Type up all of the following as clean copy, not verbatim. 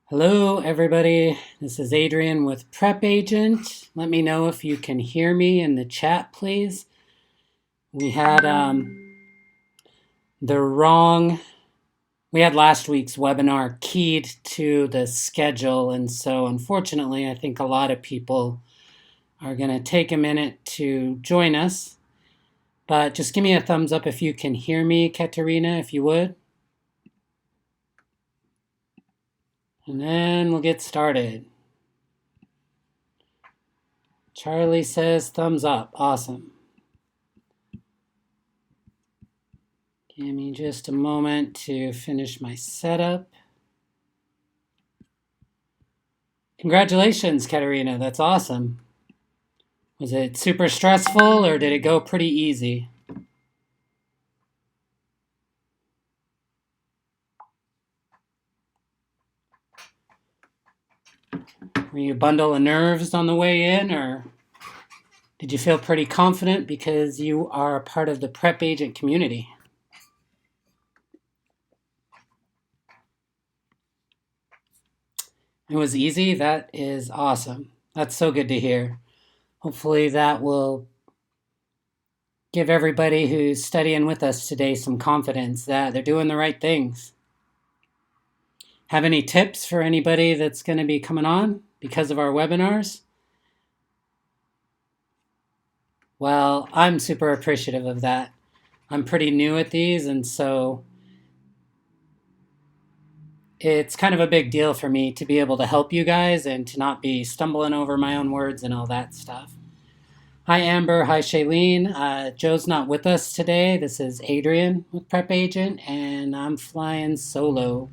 Hello, everybody. This is Adrian with PrepAgent. Let me know if you can hear me in the chat, please. We had the wrong. We had last week's webinar keyed to the schedule, and so unfortunately, I think a lot of people are going to take a minute to join us. But just give me a thumbs up if you can hear me, Katerina, if you would. And then we'll get started. Charlie says thumbs up. Awesome. Give me just a moment to finish my setup. Congratulations, Katerina. That's awesome. Was it super stressful or did it go pretty easy? Were you a bundle of nerves on the way in, or did you feel pretty confident because you are a part of the PrepAgent community? It was easy? That is awesome. That's so good to hear. Hopefully that will give everybody who's studying with us today some confidence that they're doing the right things. Have any tips for anybody that's going to be coming on because of our webinars? Well, I'm super appreciative of that. I'm pretty new at these, and so it's kind of a big deal for me to be able to help you guys and to not be stumbling over my own words and all that stuff. Hi, Amber. Hi, Shailene. Joe's not with us today. This is Adrian with PrepAgent, and I'm flying solo.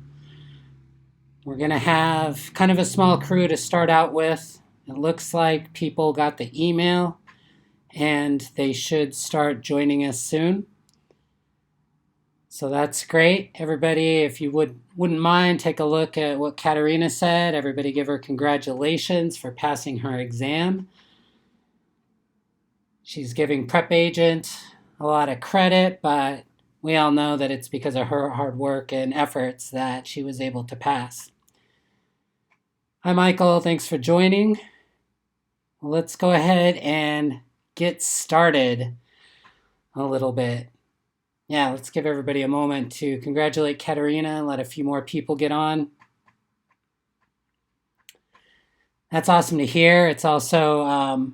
We're going to have kind of a small crew to start out with. It looks like people got the email, and they should start joining us soon. So that's great. Everybody, if you wouldn't mind, take a look at what Katerina said. Everybody give her congratulations for passing her exam. She's giving PrepAgent a lot of credit, but we all know that it's because of her hard work and efforts that she was able to pass. Hi, Michael. Thanks for joining. Let's go ahead and get started a little bit. Yeah, let's give everybody a moment to congratulate Katerina and let a few more people get on. That's awesome to hear. It's also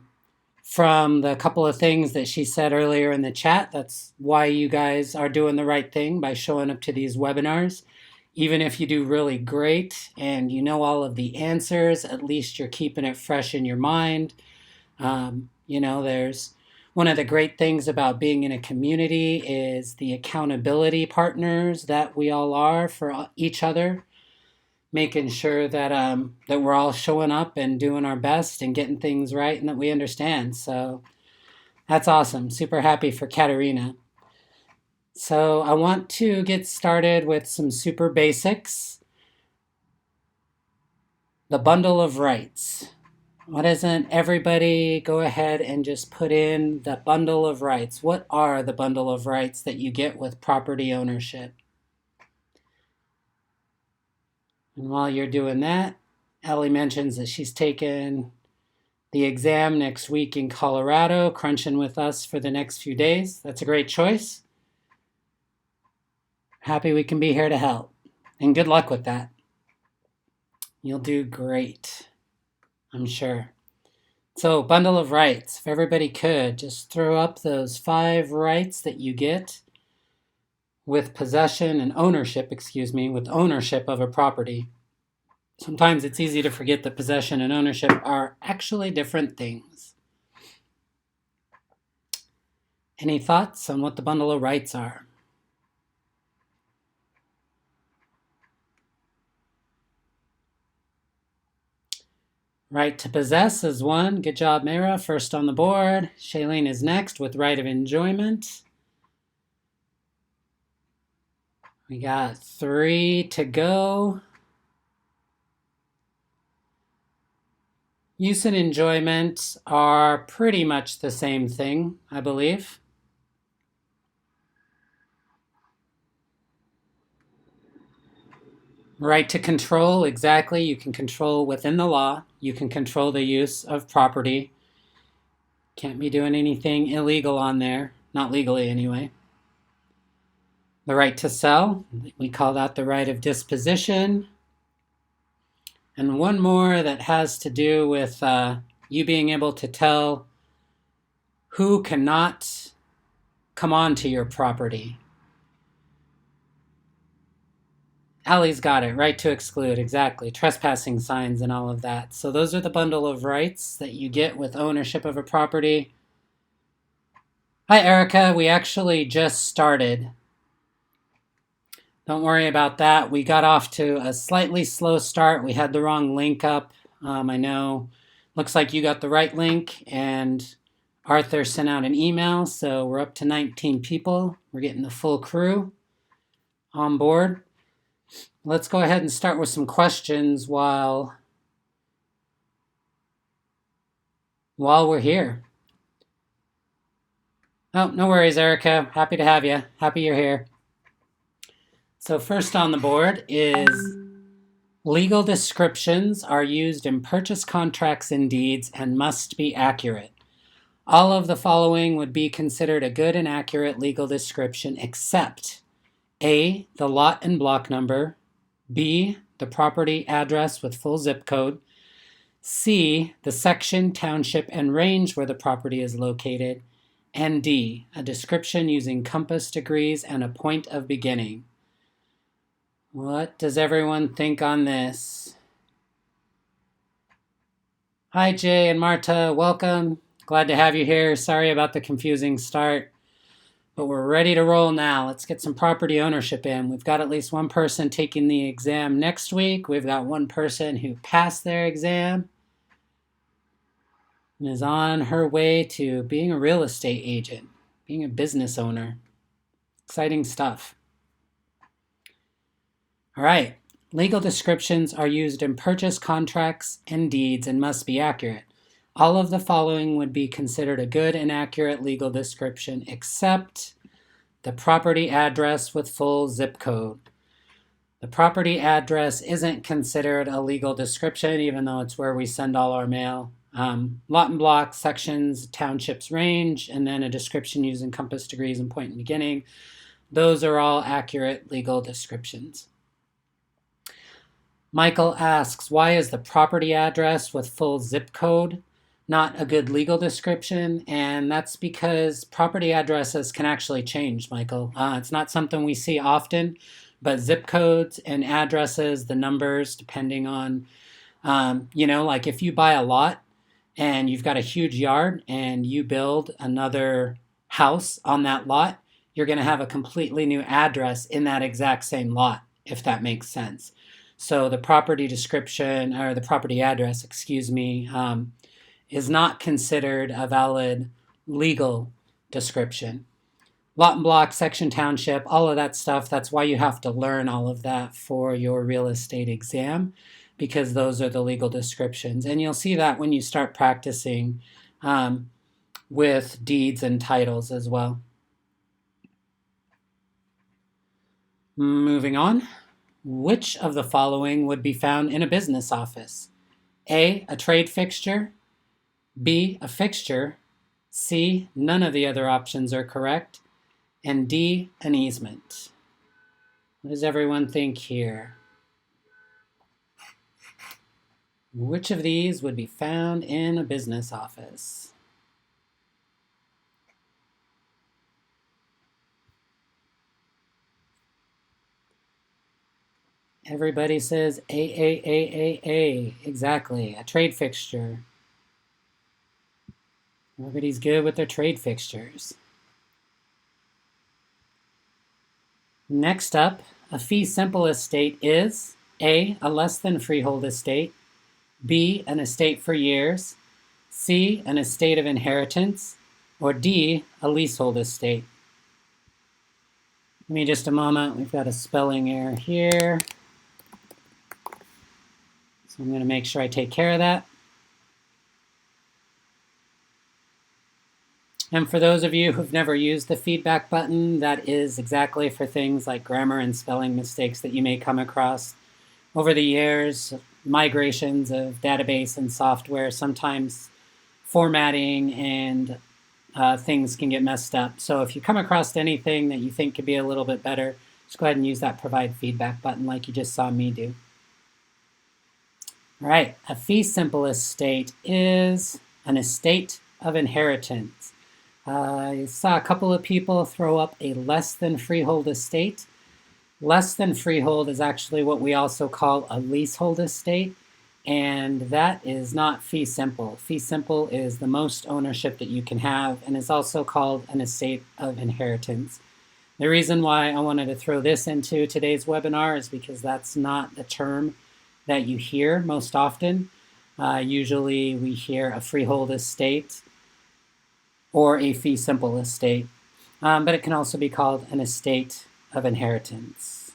from the couple of things that she said earlier in the chat. That's why you guys are doing the right thing by showing up to these webinars. Even if you do really great and you know all of the answers, at least you're keeping it fresh in your mind. There's one of the great things about being in a community is the accountability partners that we all are for each other, making sure that that we're all showing up and doing our best and getting things right and that we understand. So that's awesome. Super happy for Katerina. So I want to get started with some super basics. The bundle of rights. Why doesn't everybody go ahead and just put in the bundle of rights? What are the bundle of rights that you get with property ownership? And while you're doing that, Ellie mentions that she's taking the exam next week in Colorado, crunching with us for the next few days. That's a great choice. Happy we can be here to help. And good luck with that. You'll do great, I'm sure. So, bundle of rights. If everybody could, just throw up those 5 rights that you get with possession and ownership, with ownership of a property. Sometimes it's easy to forget that possession and ownership are actually different things. Any thoughts on what the bundle of rights are? Right to possess is 1. Good job, Mara. First on the board. Shailene is next with right of enjoyment. We got 3 to go. Use and enjoyment are pretty much the same thing, I believe. Right to control, exactly. You can control within the law. You can control the use of property. Can't be doing anything illegal on there. Not legally, anyway. The right to sell, we call that the right of disposition. And one more that has to do with you being able to tell who cannot come onto your property. Allie's got it. Right to exclude, exactly. Trespassing signs and all of that. So those are the bundle of rights that you get with ownership of a property. Hi, Erica. We actually just started. Don't worry about that. We got off to a slightly slow start. We had the wrong link up. I know. Looks like you got the right link, and Arthur sent out an email, so we're up to 19 people. We're getting the full crew on board. Let's go ahead and start with some questions while we're here. Oh, no worries, Erica. Happy to have you. Happy you're here. So first on the board is legal descriptions are used in purchase contracts and deeds and must be accurate. All of the following would be considered a good and accurate legal description except A, the lot and block number, B, the property address with full zip code, C, the section, township, and range where the property is located, and D, a description using compass degrees and a point of beginning. What does everyone think on this? Hi, Jay and Marta. Welcome. Glad to have you here. Sorry about the confusing start, but we're ready to roll now. Let's get some property ownership in. We've got at least one person taking the exam next week. We've got one person who passed their exam and is on her way to being a real estate agent, being a business owner. Exciting stuff. All right. Legal descriptions are used in purchase contracts and deeds and must be accurate. All of the following would be considered a good and accurate legal description except the property address with full zip code. The property address isn't considered a legal description, even though it's where we send all our mail. Lot and block, sections, townships, range, and then a description using compass degrees and point and beginning. Those are all accurate legal descriptions. Michael asks, why is the property address with full zip code not a good legal description? And that's because property addresses can actually change, Michael. It's not something we see often, but zip codes and addresses, the numbers, depending on, like if you buy a lot and you've got a huge yard and you build another house on that lot, you're going to have a completely new address in that exact same lot, if that makes sense. So the property description, or the property address, is not considered a valid legal description. Lot and block, section, township, all of that stuff, that's why you have to learn all of that for your real estate exam, because those are the legal descriptions. And you'll see that when you start practicing with deeds and titles as well. Moving on. Which of the following would be found in a business office? A, a trade fixture. B, a fixture. C, none of the other options are correct. And D, an easement. What does everyone think here? Which of these would be found in a business office? Everybody says A. Exactly, a trade fixture. Everybody's good with their trade fixtures. Next up, a fee simple estate is A, a less than freehold estate, B, an estate for years, C, an estate of inheritance, or D, a leasehold estate. Give me just a moment. We've got a spelling error here. So I'm going to make sure I take care of that. And for those of you who've never used the feedback button, that is exactly for things like grammar and spelling mistakes that you may come across. over the years, migrations of database and software, sometimes formatting and things can get messed up. So if you come across anything that you think could be a little bit better, just go ahead and use that provide feedback button like you just saw me do. All right, a fee simple estate is an estate of inheritance. I saw a couple of people throw up a less than freehold estate. Less than freehold is actually what we also call a leasehold estate, and that is not fee simple. Fee simple is the most ownership that you can have and is also called an estate of inheritance. The reason why I wanted to throw this into today's webinar is because that's not the term that you hear most often. Usually we hear a freehold estate or a fee simple estate, but it can also be called an estate of inheritance.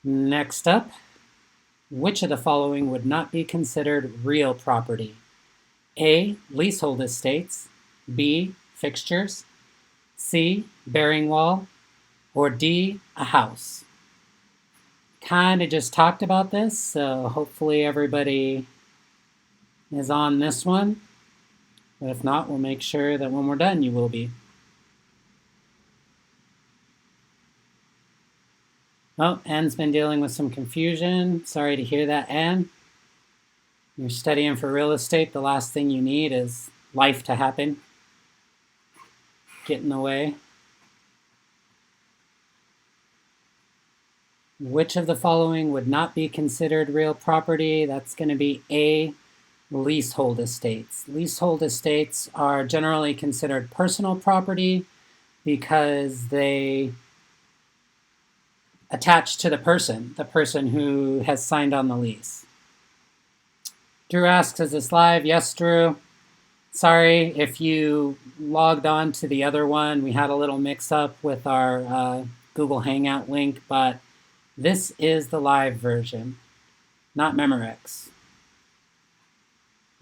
Next up, which of the following would not be considered real property? A, leasehold estates, B, fixtures, C, bearing wall, or D, a house? Kind of just talked about this, so hopefully everybody is on this one. But if not, we'll make sure that when we're done, you will be. Oh, Anne's been dealing with some confusion. Sorry to hear that, Anne. You're studying for real estate. The last thing you need is life to happen. Get in the way. Which of the following would not be considered real property? That's going to be A, leasehold estates. Leasehold estates are generally considered personal property because they attach to the person who has signed on the lease. Drew asks, is this live? Yes, Drew. Sorry if you logged on to the other one. We had a little mix up with our Google Hangout link, but this is the live version, not Memorex.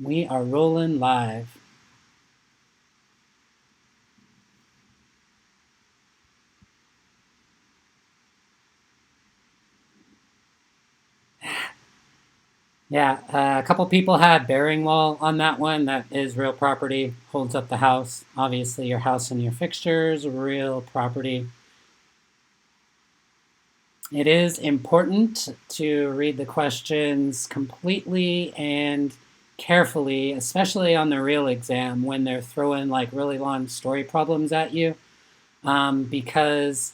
We are rolling live. Yeah, a couple people had bearing wall on that one. That is real property, holds up the house. Obviously, your house and your fixtures, real property. It is important to read the questions completely and carefully, especially on the real exam when they're throwing like really long story problems at you, because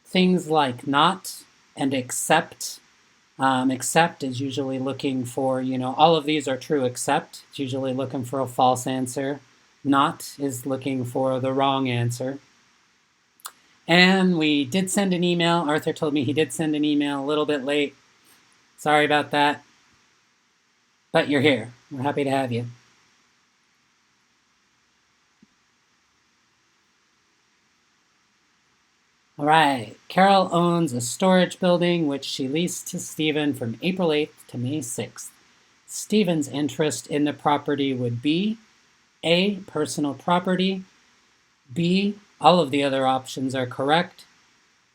things like not and except. Except is usually looking for, all of these are true except. It's usually looking for a false answer. Not is looking for the wrong answer. And we did send an email. Arthur told me he did send an email a little bit late. Sorry about that. But you're here. We're happy to have you. All right. Carol owns a storage building which she leased to Stephen from April 8th to May 6th. Stephen's interest in the property would be A, personal property, B, all of the other options are correct,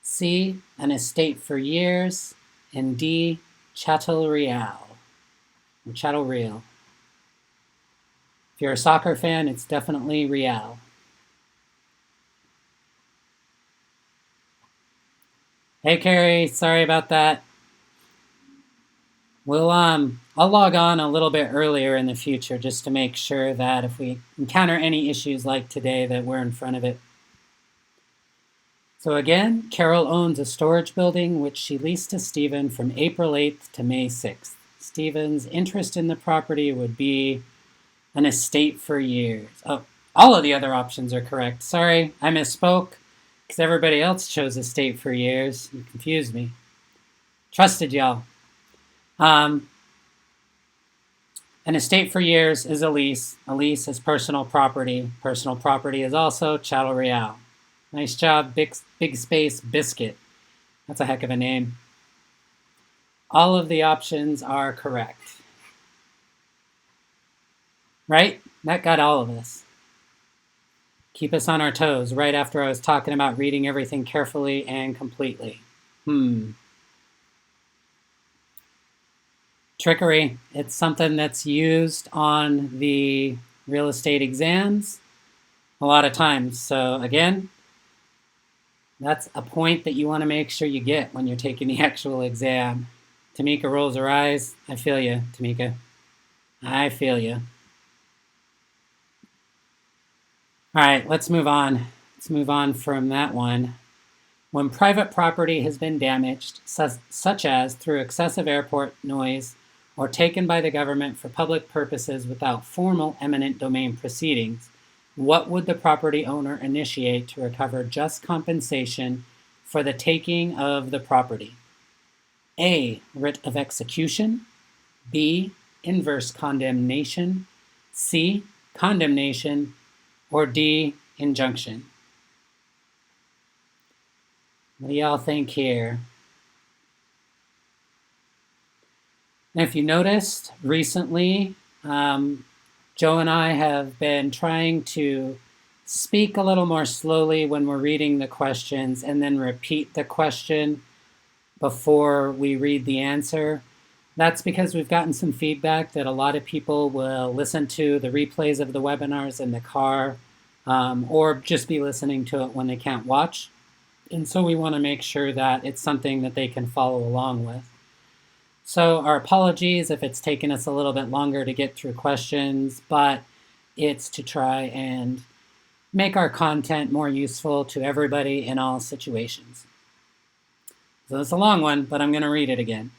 C, an estate for years, and D, chattel real, or chattel real. If you're a soccer fan, it's definitely real. Hey, Carrie, sorry about that. I'll log on a little bit earlier in the future just to make sure that if we encounter any issues like today that we're in front of it. So again, Carol owns a storage building which she leased to Stephen from April 8th to May 6th. Stephen's interest in the property would be an estate for years. Oh, all of the other options are correct. Sorry, I misspoke because everybody else chose estate for years. You confused me. Trusted y'all. An estate for years is a lease. A lease is personal property. Personal property is also chattel real. Nice job, big space biscuit. That's a heck of a name. All of the options are correct. Right? That got all of us. Keep us on our toes right after I was talking about reading everything carefully and completely. Trickery. It's something that's used on the real estate exams a lot of times. So again, that's a point that you want to make sure you get when you're taking the actual exam. Tamika rolls her eyes. I feel you, Tamika. I feel you. All right, let's move on. Let's move on from that one. When private property has been damaged, such as through excessive airport noise or taken by the government for public purposes without formal eminent domain proceedings, what would the property owner initiate to recover just compensation for the taking of the property? A. Writ of execution. B. Inverse condemnation. C. Condemnation. Or D. Injunction. What do y'all think here? And if you noticed recently, Joe and I have been trying to speak a little more slowly when we're reading the questions and then repeat the question before we read the answer. That's because we've gotten some feedback that a lot of people will listen to the replays of the webinars in the car or just be listening to it when they can't watch. And so we want to make sure that it's something that they can follow along with. So our apologies if it's taken us a little bit longer to get through questions, but it's to try and make our content more useful to everybody in all situations. So it's a long one, but I'm going to read it again.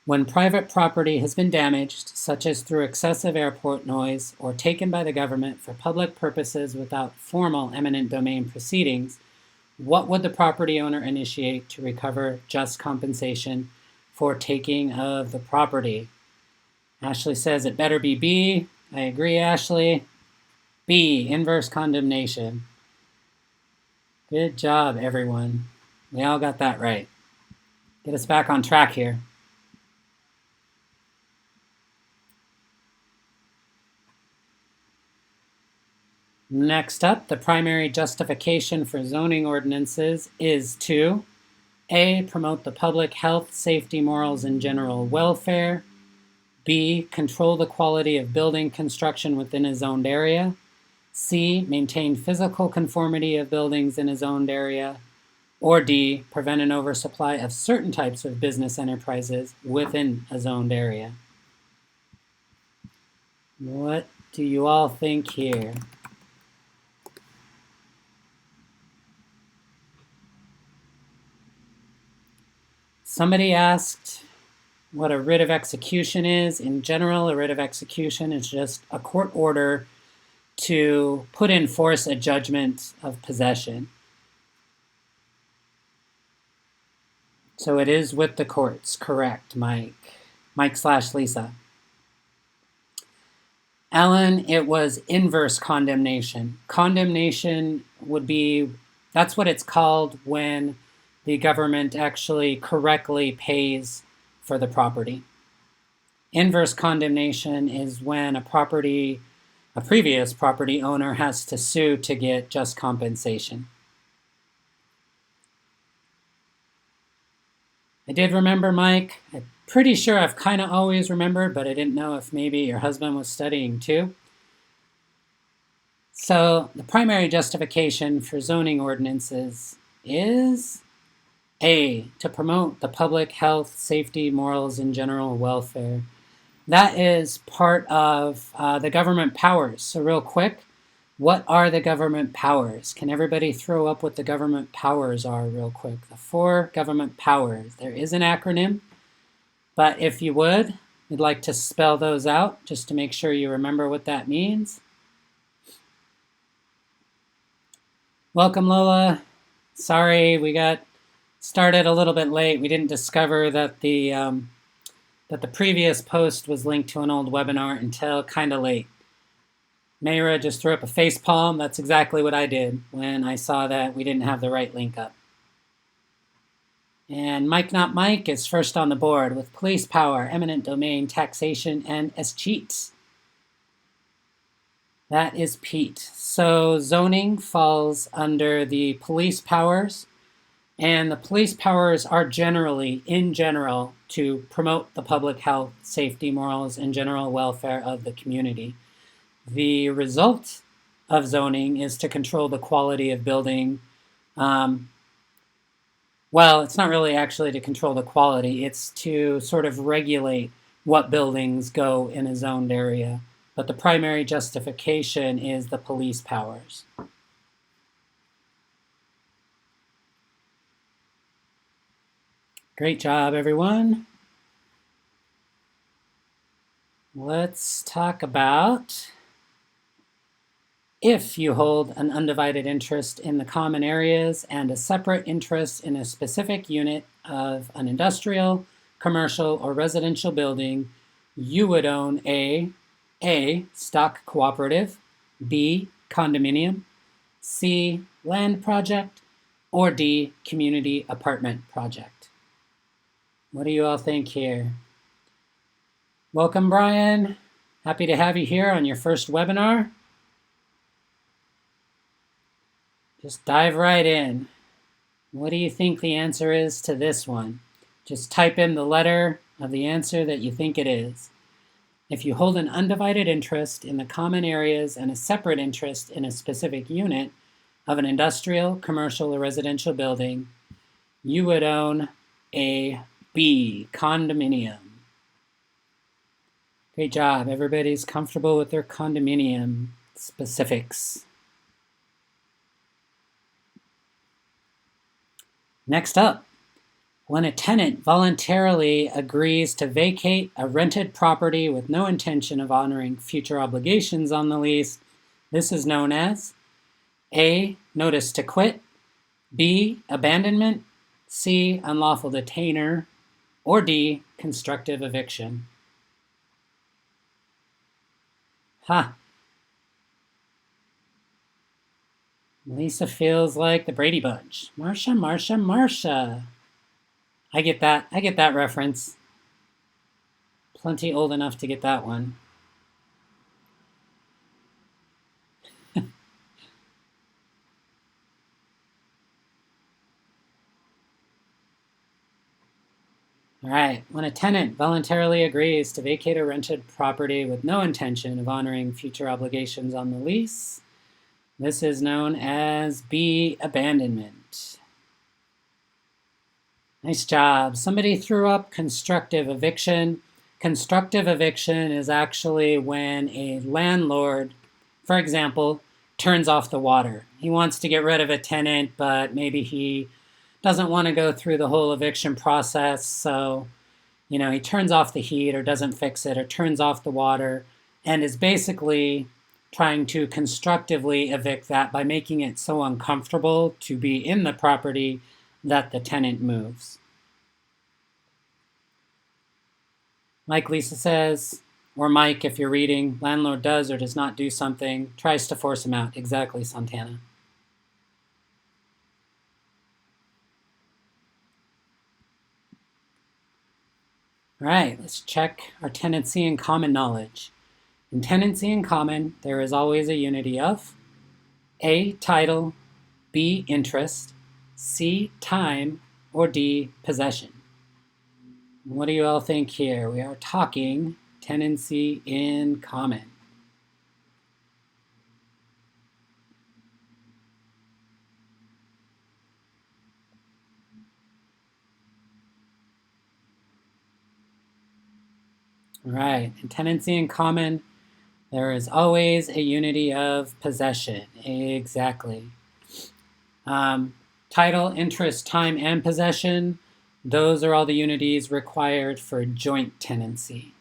When private property has been damaged, such as through excessive airport noise or taken by the government for public purposes without formal eminent domain proceedings, what would the property owner initiate to recover just compensation for taking of the property? Ashley says it better be B. I agree, Ashley. B, inverse condemnation. Good job, everyone. We all got that right. Get us back on track here. Next up, the primary justification for zoning ordinances is to A, promote the public health, safety, morals, and general welfare. B, control the quality of building construction within a zoned area. C, maintain physical conformity of buildings in a zoned area. Or D, prevent an oversupply of certain types of business enterprises within a zoned area. What do you all think here? Somebody asked what a writ of execution is. In general, a writ of execution is just a court order to put in force a judgment of possession. So it is with the courts, correct, Mike? Mike/Lisa. Alan, it was inverse condemnation. Condemnation would be, that's what it's called when the government actually correctly pays for the property. Inverse condemnation is when a previous property owner has to sue to get just compensation. I did remember, Mike. I'm pretty sure I've kind of always remembered, but I didn't know if maybe your husband was studying too. So the primary justification for zoning ordinances is A, to promote the public health, safety, morals, and general welfare. That is part of the government powers. So real quick, what are the government powers? Can everybody throw up what the government powers are real quick? The 4 government powers. There is an acronym, but if you would, we'd like to spell those out just to make sure you remember what that means. Welcome, Lola. Sorry, we got started a little bit late. We didn't discover that the previous post was linked to an old webinar until kind of late. Mayra just threw up a face palm. That's exactly what I did when I saw that we didn't have the right link up. And Mike Not Mike is first on the board with police power, eminent domain, taxation, and escheats. That is Pete. So zoning falls under the police powers, and the police powers are generally, in general, to promote the public health, safety, morals, and general welfare of the community. The result of zoning is to control the quality of building. Well, it's not really actually to control the quality, it's to sort of regulate what buildings go in a zoned area. But the primary justification is the police powers. Great job, everyone. Let's talk about if you hold an undivided interest in the common areas and a separate interest in a specific unit of an industrial, commercial, or residential building, you would own A, stock cooperative, B, condominium, C, land project, or D, community apartment project. What do you all think here? Welcome, Brian. Happy to have you here on your first webinar. Just dive right in. What do you think the answer is to this one? Just type in the letter of the answer that you think it is. If you hold an undivided interest in the common areas and a separate interest in a specific unit of an industrial, commercial, or residential building, you would own a B, condominium. Great job. Everybody's comfortable with their condominium specifics. Next up, when a tenant voluntarily agrees to vacate a rented property with no intention of honoring future obligations on the lease, this is known as A, notice to quit, B, abandonment, C, unlawful detainer, or D, constructive eviction. Ha! Lisa feels like the Brady Bunch. Marsha, Marsha, Marsha. I get that reference. Plenty old enough to get that one. All right, when a tenant voluntarily agrees to vacate a rented property with no intention of honoring future obligations on the lease, this is known as B, abandonment. Nice job. Somebody threw up constructive eviction. Constructive eviction is actually when a landlord, for example, turns off the water. He wants to get rid of a tenant, but maybe he doesn't want to go through the whole eviction process, so he turns off the heat or doesn't fix it or turns off the water and is basically trying to constructively evict that by making it so uncomfortable to be in the property that the tenant moves. Like Lisa says, or Mike if you're reading, landlord does or does not do something, tries to force him out. Exactly, Santana. All right, let's check our tenancy in common knowledge. In tenancy in common, there is always a unity of A, title, B, interest, C, time, or D, possession. What do you all think here? We are talking tenancy in common. All right, in tenancy in common, there is always a unity of possession. Exactly. Title, interest, time, and possession, those are all the unities required for joint tenancy.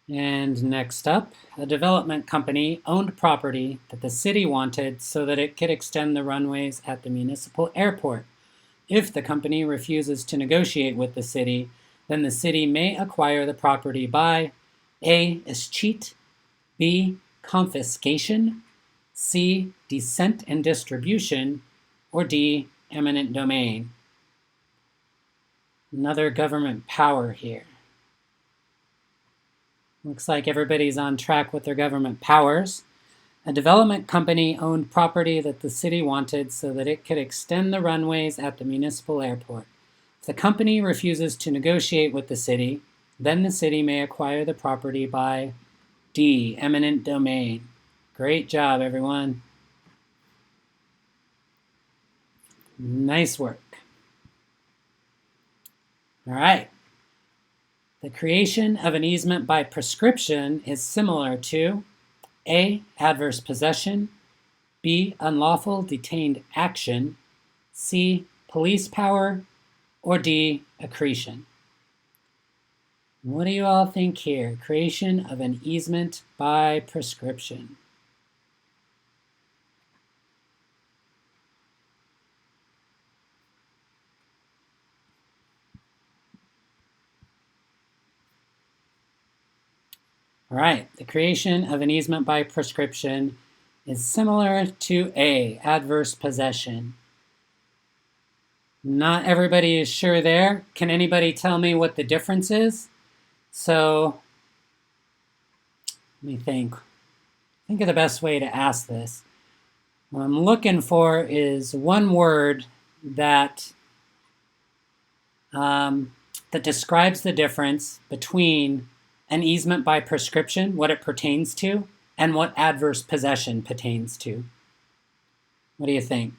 And next up, a development company owned property that the city wanted so that it could extend the runways at the municipal airport. If the company refuses to negotiate with the city, then the city may acquire the property by A, escheat, B, confiscation, C, descent and distribution, or D, eminent domain. Another government power here. Looks like everybody's on track with their government powers. A development company owned property that the city wanted so that it could extend the runways at the municipal airport. If the company refuses to negotiate with the city, then the city may acquire the property by D, eminent domain. Great job, everyone. Nice work. All right. The creation of an easement by prescription is similar to A, adverse possession, B, unlawful detained action, C, police power, or D, accretion. What do you all think here? Creation of an easement by prescription. All right, the creation of an easement by prescription is similar to A, adverse possession. Not everybody is sure there. Can anybody tell me what the difference is? So, let me think. Think of the best way to ask this. What I'm looking for is one word that that describes the difference between an easement by prescription, what it pertains to, and what adverse possession pertains to. What do you think?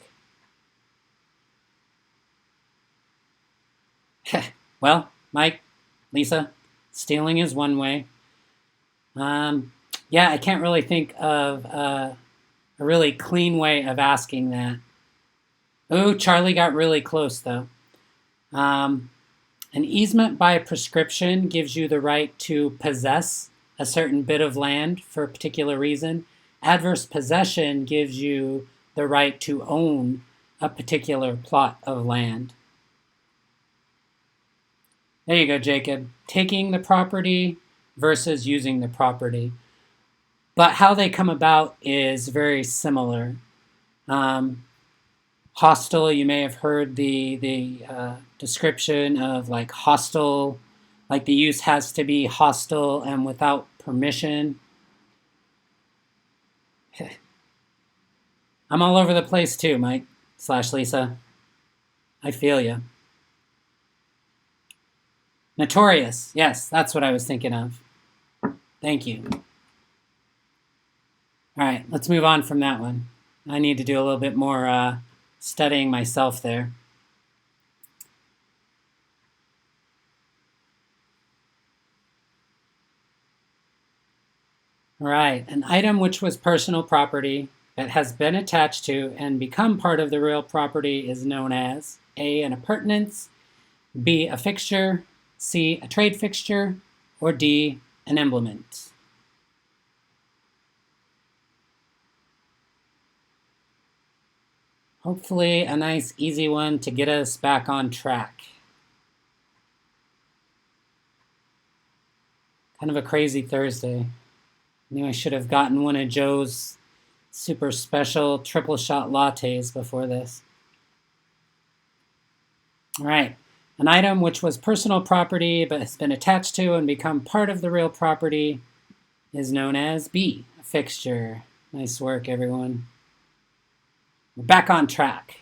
Well, Mike, Lisa, stealing is one way. Yeah, I can't really think of a really clean way of asking that. Oh, Charlie got really close, though. An easement by prescription gives you the right to possess a certain bit of land for a particular reason. Adverse possession gives you the right to own a particular plot of land. There you go, Jacob. Taking the property versus using the property. But how they come about is very similar. Hostile, you may have heard the description of like hostile, like the use has to be hostile and without permission. I'm all over the place too, Mike / Lisa. I feel you. Notorious, yes, that's what I was thinking of. Thank you. All right, let's move on from that one. I need to do a little bit more studying myself there. All right, an item which was personal property that has been attached to and become part of the real property is known as A, an appurtenance, B, a fixture, C, a trade fixture, or D, an implement. Hopefully a nice easy one to get us back on track. Kind of a crazy Thursday. I knew I should have gotten one of Joe's super special triple shot lattes before this. All right. An item which was personal property but has been attached to and become part of the real property is known as B, a fixture. Nice work, everyone. We're back on track.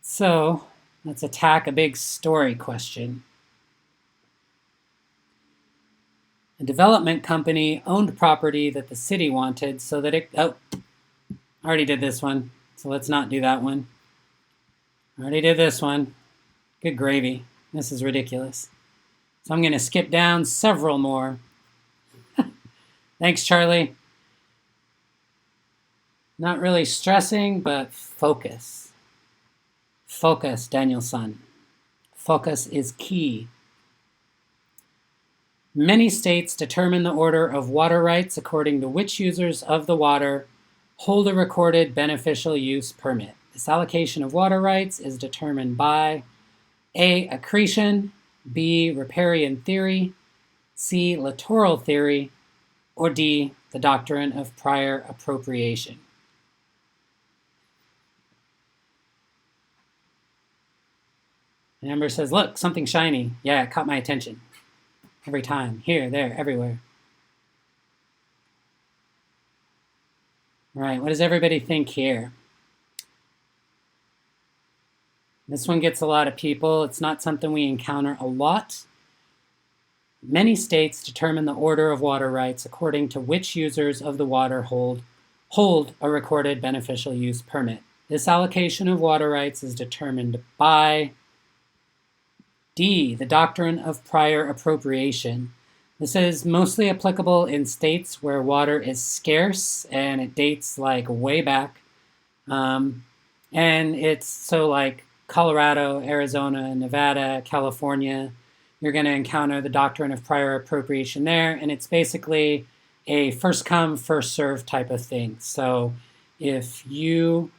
So, let's attack a big story question. A development company owned property that the city wanted so that it... Oh, I already did this one, so let's not do that one. I already did this one. Good gravy. This is ridiculous. So I'm going to skip down several more. Thanks, Charlie. Not really stressing, but focus. Focus, Danielson. Focus is key. Many states determine the order of water rights according to which users of the water hold a recorded beneficial use permit. This allocation of water rights is determined by A, accretion, B, riparian theory, C, littoral theory, or D, the doctrine of prior appropriation. Amber says, look, something shiny. Yeah, it caught my attention. Every time. Here, there, everywhere. All right, what does everybody think here? This one gets a lot of people. It's not something we encounter a lot. Many states determine the order of water rights according to which users of the water hold a recorded beneficial use permit. This allocation of water rights is determined by D, the doctrine of prior appropriation. This is mostly applicable in states where water is scarce and it dates like way back. And it's so like Colorado, Arizona, Nevada, California, you're going to encounter the doctrine of prior appropriation there. And it's basically a first come, first served type of thing. So if you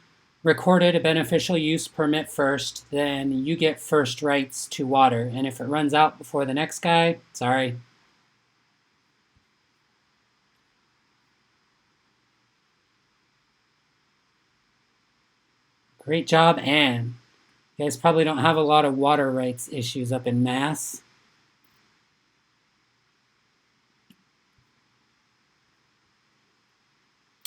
recorded a beneficial use permit first, then you get first rights to water. And if it runs out before the next guy, sorry. Great job, Anne. You guys probably don't have a lot of water rights issues up in Mass.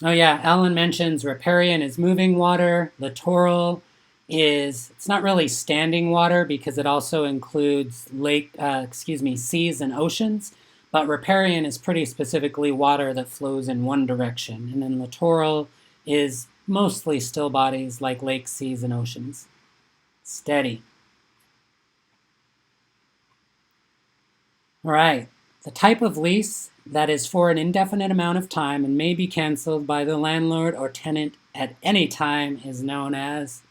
Oh yeah, Alan mentions riparian is moving water. Littoral is, it's not really standing water because it also includes seas and oceans. But riparian is pretty specifically water that flows in one direction. And then littoral is mostly still bodies like lakes, seas, and oceans. Steady. All right. The type of lease that is for an indefinite amount of time and may be canceled by the landlord or tenant at any time is known as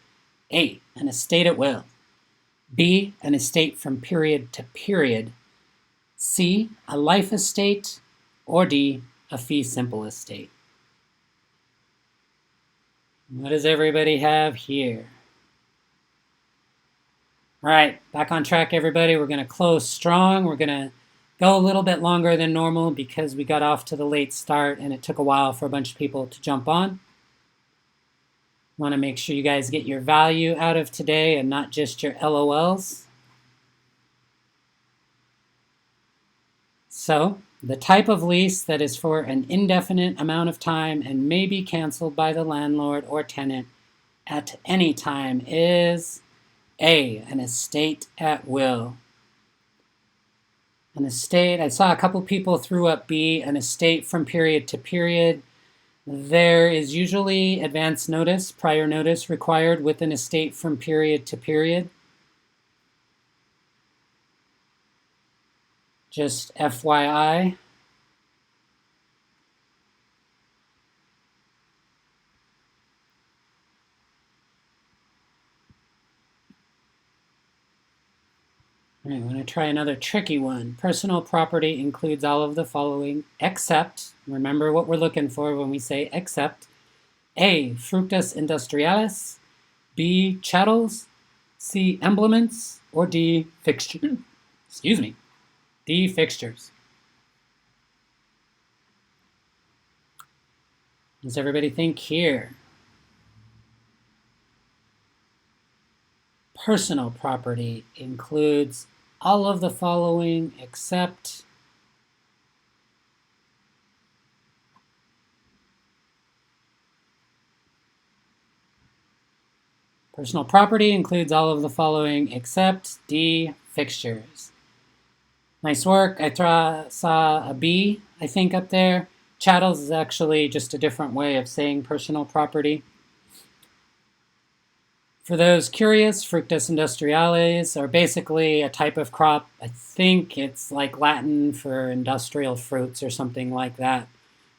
A, an estate at will, B, an estate from period to period, C, a life estate, or D, a fee simple estate. What does everybody have here? All right, back on track, everybody. We're going to close strong. We're going to go a little bit longer than normal because we got off to the late start and it took a while for a bunch of people to jump on. Want to make sure you guys get your value out of today and not just your LOLs. So, the type of lease that is for an indefinite amount of time and may be canceled by the landlord or tenant at any time is A, an estate at will. An estate, I saw a couple people threw up B, an estate from period to period. There is usually advance notice, prior notice required with an estate from period to period. Just FYI. All right, I'm going to try another tricky one. Personal property includes all of the following, except, remember what we're looking for when we say except, A, fructus industrialis, B, chattels, C, emblements, or D, fixtures. Excuse me, D, fixtures. Does everybody think here? Personal property includes all of the following except personal property includes all of the following except D, fixtures. Nice work. I saw a B, I think, up there. Chattels is actually just a different way of saying personal property. For those curious, fructus industriales are basically a type of crop. I think it's like Latin for industrial fruits or something like that.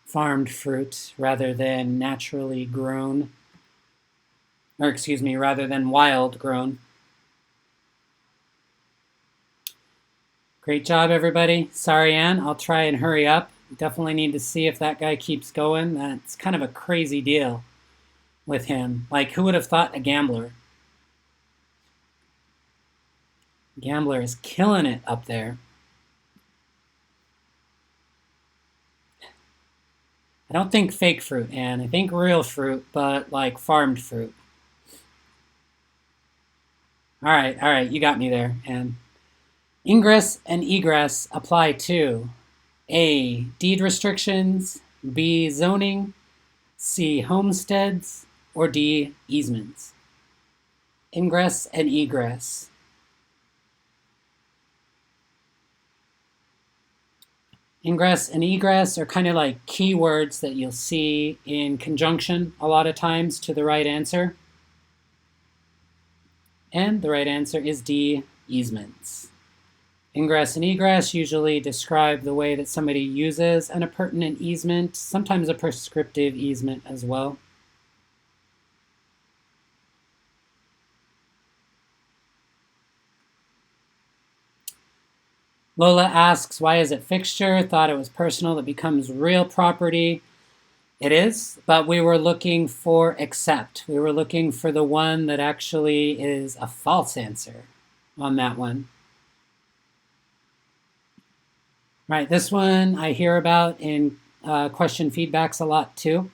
Farmed fruit rather than naturally grown. Or excuse me, rather than wild grown. Great job, everybody. Sorry, Ann. I'll try and hurry up. Definitely need to see if that guy keeps going. That's kind of a crazy deal with him. Like, who would have thought a gambler? Gambler is killing it up there. I don't think fake fruit, Anne. I think real fruit, but like farmed fruit. All right, you got me there. And ingress and egress apply to A. Deed restrictions, B. Zoning, C. Homesteads, or D. Easements. Ingress and egress. Ingress and egress are kind of like keywords that you'll see in conjunction a lot of times to the right answer. And the right answer is D. Easements. Ingress and egress usually describe the way that somebody uses an appurtenant easement, sometimes a prescriptive easement as well. Lola asks, why is it fixture? Thought it was personal that becomes real property. It is, but we were looking for except. We were looking for the one that actually is a false answer on that one. Right, this one I hear about in question feedbacks a lot too.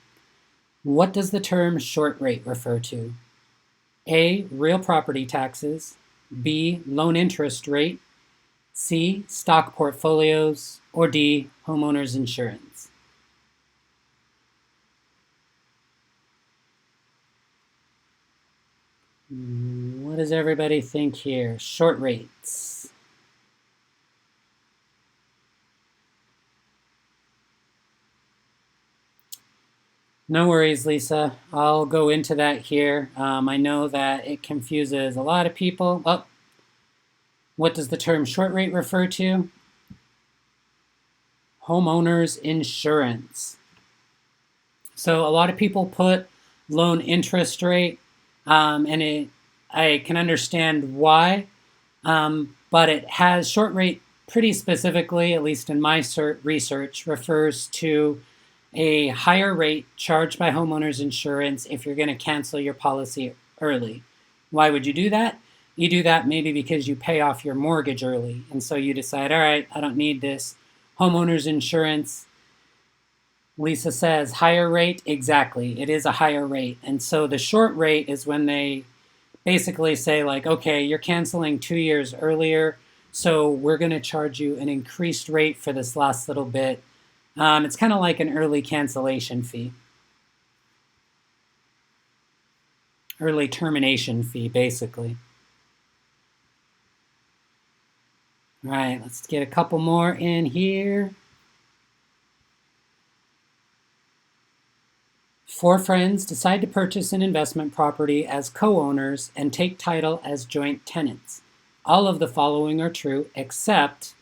What does the term short rate refer to? A, real property taxes. B, loan interest rate. C, stock portfolios. Or D, homeowners insurance. What does everybody think here? Short rates. No worries, Lisa. I'll go into that here. I know that it confuses a lot of people. Oh, what does the term short rate refer to? Homeowners insurance. So a lot of people put loan interest rate, I can understand why, but it has short rate pretty specifically, at least in my research, refers to a higher rate charged by homeowners insurance if you're going to cancel your policy early. Why would you do that? You do that maybe because you pay off your mortgage early, and so you decide, all right, I don't need this homeowners insurance. Lisa says, higher rate? Exactly. It is a higher rate. And so the short rate is when they basically say, like, okay, you're canceling 2 years earlier, so we're going to charge you an increased rate for this last little bit. It's kind of like an early cancellation fee, early termination fee, basically. All right, let's get a couple more in here. 4 friends decide to purchase an investment property as co-owners and take title as joint tenants. All of the following are true except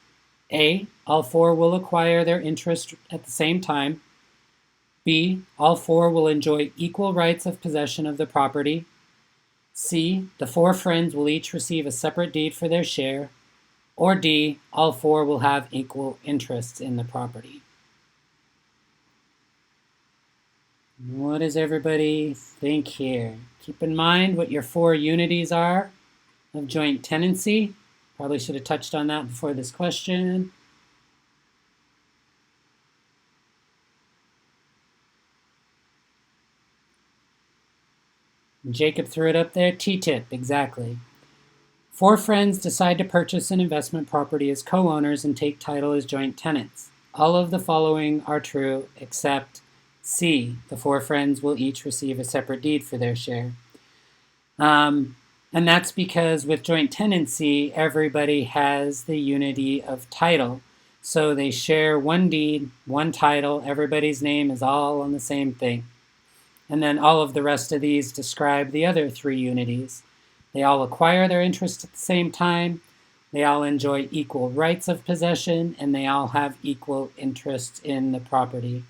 A, all 4 will acquire their interest at the same time. B, all 4 will enjoy equal rights of possession of the property. C, the 4 friends will each receive a separate deed for their share. Or D, all 4 will have equal interests in the property. What does everybody think here? Keep in mind what your 4 unities are of joint tenancy. Probably should have touched on that before this question. Jacob threw it up there. T-tip, exactly. 4 friends decide to purchase an investment property as co-owners and take title as joint tenants. All of the following are true except C, the 4 friends will each receive a separate deed for their share. And that's because with joint tenancy, everybody has the unity of title. So they share one deed, one title, everybody's name is all on the same thing. And then all of the rest of these describe the other 3 unities. They all acquire their interest at the same time, they all enjoy equal rights of possession, and they all have equal interests in the property.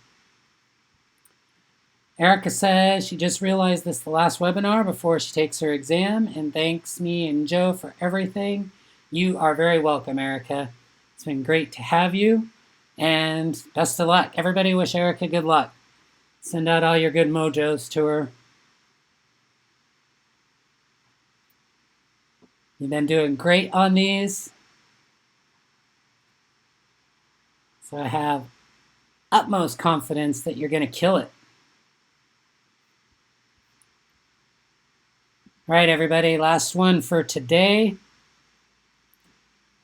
Erica says she just realized this the last webinar before she takes her exam and thanks me and Joe for everything. You are very welcome, Erica. It's been great to have you, and best of luck. Everybody wish Erica good luck. Send out all your good mojos to her. You've been doing great on these. So I have utmost confidence that you're going to kill it. All right, everybody, last one for today.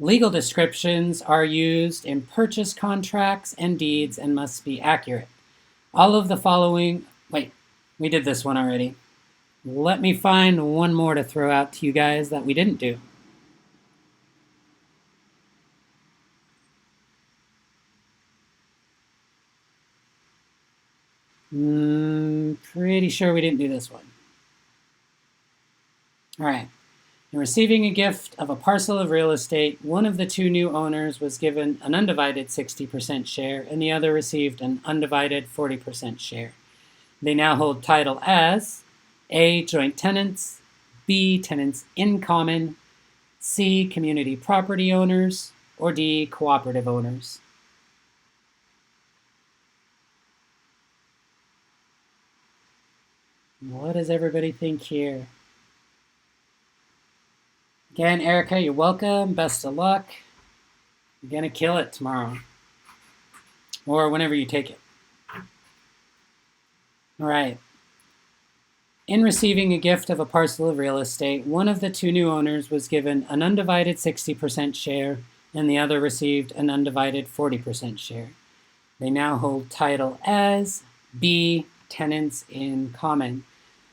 Legal descriptions are used in purchase contracts and deeds and must be accurate. All of the following, wait, we did this one already. Let me find one more to throw out to you guys that we didn't do. Pretty sure we didn't do this one. All right. In receiving a gift of a parcel of real estate, one of the two new owners was given an undivided 60% share and the other received an undivided 40% share. They now hold title as A. Joint tenants, B. Tenants in common, C. Community property owners, or D. Cooperative owners. What does everybody think here? Again, Erica, you're welcome. Best of luck. You're going to kill it tomorrow. Or whenever you take it. All right. In receiving a gift of a parcel of real estate, one of the two new owners was given an undivided 60% share and the other received an undivided 40% share. They now hold title as B. Tenants in common.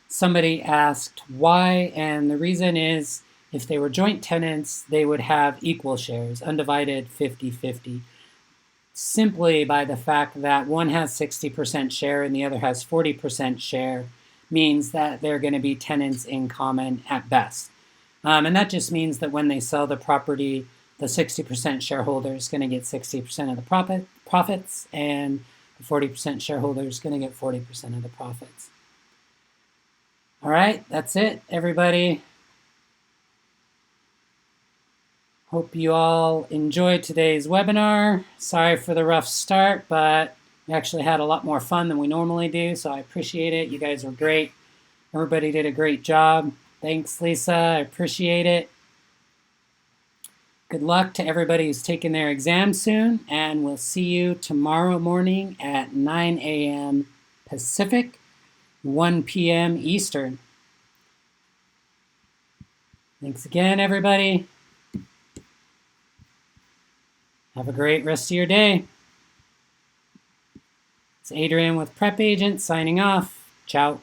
Somebody asked why, and the reason is if they were joint tenants, they would have equal shares, undivided 50-50, simply by the fact that one has 60% share and the other has 40% share means that they're going to be tenants in common at best. And that just means that when they sell the property, the 60% shareholder is going to get 60% of the profits, and the 40% shareholder is going to get 40% of the profits. All right, that's it, everybody. Hope you all enjoyed today's webinar. Sorry for the rough start, but we actually had a lot more fun than we normally do, so I appreciate it. You guys were great. Everybody did a great job. Thanks, Lisa. I appreciate it. Good luck to everybody who's taking their exam soon, and we'll see you tomorrow morning at 9 a.m. Pacific, 1 p.m. Eastern. Thanks again, everybody. Have a great rest of your day. It's Adrian with PrepAgent signing off. Ciao.